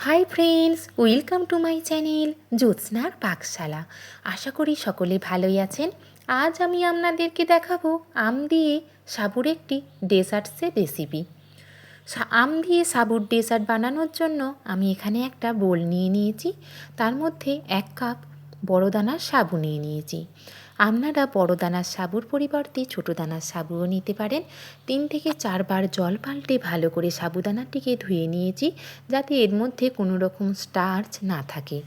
High friends, welcome to my channel জ্যোৎস্নার পাকশালা। আশা করি সকলে ভালোই আছেন। আজ আমি আপনাদেরকে দেখাবো আম দিয়ে সাবুর একটি ডেজার্টসের রেসিপি। আম দিয়ে সাবুর ডেজার্ট বানানোর জন্য আমি এখানে একটা বোল নিয়ে নিয়েছি। তার মধ্যে 1 কাপ বড় দানার সাবু নিয়ে নিয়েছি। আপনারা বড় দানার সাবুর পরিবর্তে ছোটো দানার সাবুও নিতে পারেন। 3 থেকে 4 বার জল পাল্টে ভালো করে সাবুদানাটিকে ধুয়ে নিয়েছি, যাতে এর মধ্যে কোনো রকম স্টার্চ না থাকে।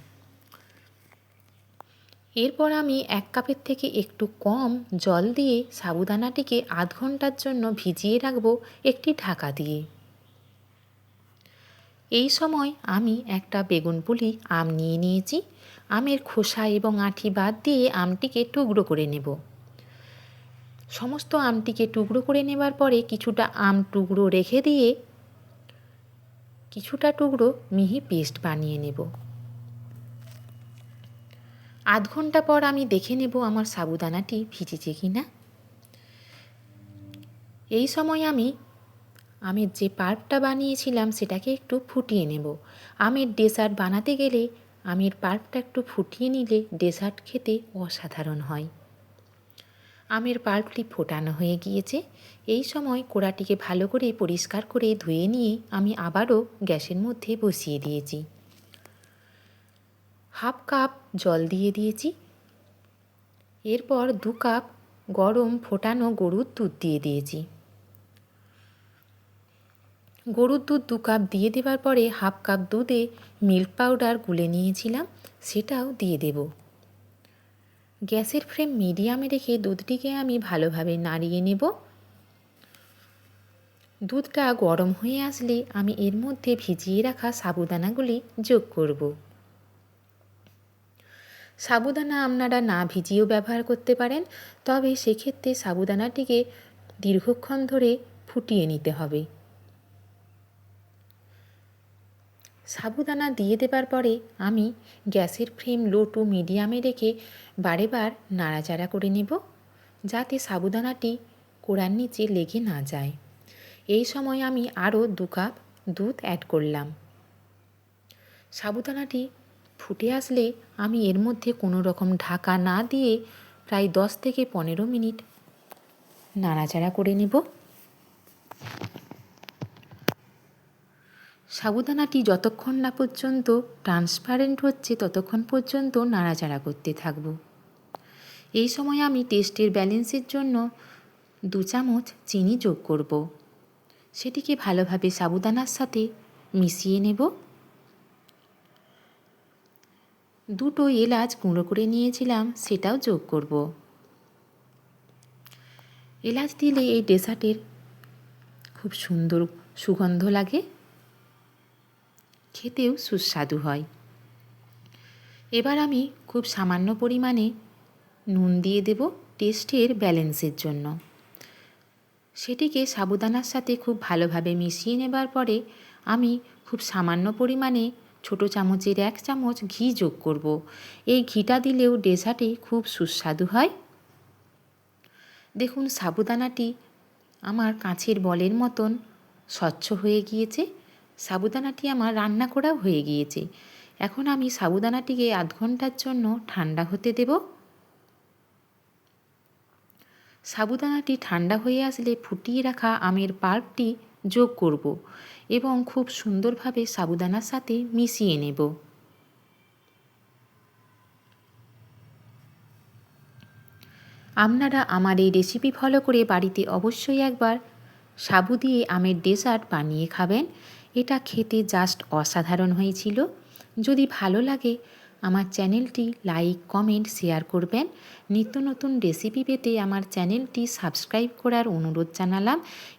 এরপর আমি 1 কাপের থেকে একটু কম জল দিয়ে সাবুদানাটিকে আধ ঘন্টার জন্য ভিজিয়ে রাখবো একটি ঢাকা দিয়ে। এই সময় আমি একটা বেগুনপুলি আম নিয়ে নিয়েছি। আমের খোসা এবং আঁটি বাদ দিয়ে আমটিকে টুকরো করে নেব। সমস্ত আমটিকে টুকরো করে নেবার পরে কিছুটা আম টুকরো রেখে দিয়ে কিছুটা টুকরো মিহি পেস্ট বানিয়ে নেব। আধ ঘন্টা পর আমি দেখে নেব আমার সাবুদানাটি ভিজেছে কি না। এই সময় আমি আমের যে পাল্পটা বানিয়েছিলাম সেটাকে একটু ফুটিয়ে নেব। আমের ডেজার্ট বানাতে গেলে আমের পাল্পটা একটু ফুটিয়ে নিলে ডেজার্ট খেতে অসাধারণ হয়। আমের পাল্পটি ফোটানো হয়ে গিয়েছে। এই সময় কোড়াটিকে ভালো করে পরিষ্কার করে ধুয়ে নিয়ে আমি আবারও গ্যাসের মধ্যে বসিয়ে দিয়েছি। 1/2 কাপ জল দিয়ে দিয়েছি। এরপর 2 কাপ গরম ফোটানো গরুর দুধ দিয়ে দিয়েছি। গরুর দুধ 2 কাপ দিয়ে দেওয়ার পরে 1/2 কাপ দুধে মিল্ক পাউডার গুলে নিয়েছিলাম, সেটাও দিয়ে দেব। গ্যাসের ফ্লেম মিডিয়ামে রেখে দুধটিকে আমি ভালোভাবে নাড়িয়ে নেব। দুধটা গরম হয়ে আসলে আমি এর মধ্যে ভিজিয়ে রাখা সাবুদানাগুলি যোগ করব। সাবুদানা আপনারা না ভিজিয়েও ব্যবহার করতে পারেন, তবে সেক্ষেত্রে সাবুদানাটিকে দীর্ঘক্ষণ ধরে ফুটিয়ে নিতে হবে। সাবুদানা দিয়ে দেবার পরে আমি গ্যাসের ফ্লেম লো টু মিডিয়ামে রেখে বারে বার নাড়াচাড়া করে নেব, যাতে সাবুদানাটি কোড়ার নিচে লেগে না যায়। এই সময় আমি আরও 2 কাপ দুধ অ্যাড করলাম। সাবুদানাটি ফুটে আসলে আমি এর মধ্যে কোনো রকম ঢাকা না দিয়ে প্রায় 10 থেকে 15 মিনিট নাড়াচাড়া করে নেব। সাবুদানাটি যতক্ষণ না পর্যন্ত ট্রান্সপারেন্ট হচ্ছে ততক্ষণ পর্যন্ত নাড়াচাড়া করতে থাকব। এই সময় আমি টেস্টের ব্যালেন্সের জন্য 2 চামচ চিনি যোগ করব। সেটিকে ভালোভাবে সাবুদানার সাথে মিশিয়ে নেব। 2টো এলাচ গুঁড়ো করে নিয়েছিলাম, সেটাও যোগ করব। এলাচ দিলে এই ডেজার্টের খুব সুন্দর সুগন্ধ লাগে, খেতেও সুস্বাদু হয়। এবার আমি খুব সামান্য পরিমাণে নুন দিয়ে দেব টেস্টের ব্যালেন্সের জন্য। সেটিকে সাবুদানার সাথে খুব ভালোভাবে মিশিয়ে নেবার পরে আমি খুব সামান্য পরিমাণে ছোটো চামচের 1 চামচ ঘি যোগ করব। এই ঘিটা দিলেও ডেজার্টে খুব সুস্বাদু হয়। দেখুন সাবুদানাটি আমার কাঁচের বলের মতন স্বচ্ছ হয়ে গিয়েছে। সাবুদানাটি আমার রান্না করাও হয়ে গিয়েছে। এখন আমি সাবুদানাটিকে আধ ঘন্টার জন্য ঠান্ডা হতে দেব। সাবুদানাটি ঠান্ডা হয়ে আসলে ফুটিয়ে রাখা আমের পাল্পটি যোগ করব এবং খুব সুন্দরভাবে সাবুদানার সাথে মিশিয়ে নেব। আপনারা আমার এই রেসিপি ফলো করে বাড়িতে অবশ্যই একবার সাবু দিয়ে আমের ডেজার্ট বানিয়ে খাবেন। এটা খেতে জাস্ট অসাধারণ হয়েছিল। যদি ভালো লাগে আমার চ্যানেলটি লাইক, কমেন্ট, শেয়ার করবেন। নিত্য নতুন রেসিপি পেতে আমার চ্যানেলটি সাবস্ক্রাইব করার অনুরোধ জানালাম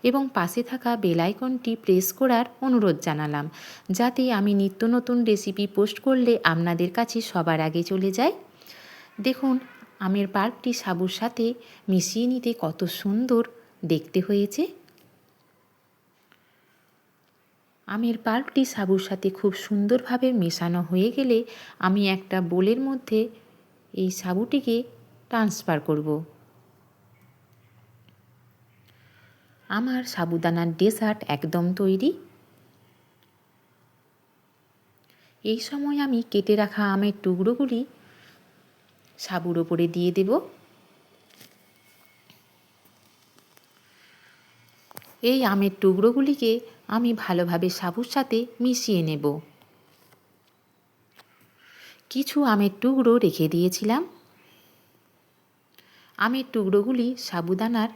এবং পাশে থাকা বেল আইকনটি প্রেস করার অনুরোধ জানালাম, যাতে আমি নিত্য নতুন রেসিপি পোস্ট করলে আপনাদের কাছে সবার আগে চলে যায়। দেখুন আমের পাল্পটি সাবুর সাথে মিশিয়ে নিতে কত সুন্দর দেখতে হয়েছে। আমের পাল্পটি সাবুর সাথে খুব সুন্দরভাবে মেশানো হয়ে গেলে আমি একটা বোলের মধ্যে এই সাবুটিকে ট্রান্সফার করব। আমার সাবুদানার ডেজার্ট একদম তৈরি। এই সময় আমি কেটে রাখা আমের টুকরোগুলি সাবুর ওপরে দিয়ে দেব। এই আমের টুকরোগুলিকে আমি ভালোভাবে সাবুর সাথে মিশিয়ে নেব। কিছু আমের টুকরো রেখে দিয়েছিলাম। আমের টুকরোগুলি সাবুদানার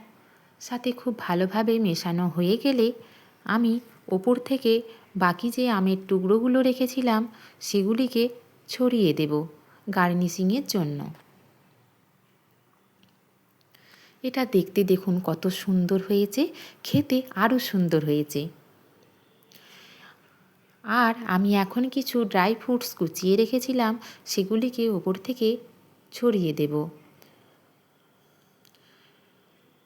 সাথে খুব ভালোভাবে মেশানো হয়ে গেলে আমি ওপর থেকে বাকি যে আমের টুকরোগুলো রেখেছিলাম সেগুলিকে ছড়িয়ে দেব গার্নিশিংয়ের জন্য। এটা দেখতে দেখুন কত সুন্দর হয়েছে, খেতে আরও সুন্দর হয়েছে। আর আমি এখন কিছু ড্রাই ফ্রুটস কুচিয়ে রেখেছিলাম সেগুলিকে ওপর থেকে ছড়িয়ে দেব।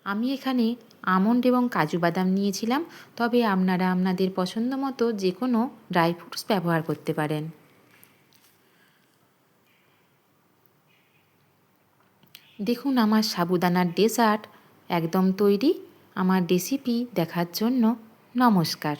আমি এখানে আমন্ড এবং কাজু বাদাম নিয়েছিলাম, তবে আপনারা আপনাদের পছন্দ মতো যে কোনো ড্রাই ফ্রুটস ব্যবহার করতে পারেন। দেখুন আমার সাবুদানার ডেজার্ট একদম তৈরি। আমার রেসিপি দেখার জন্য নমস্কার।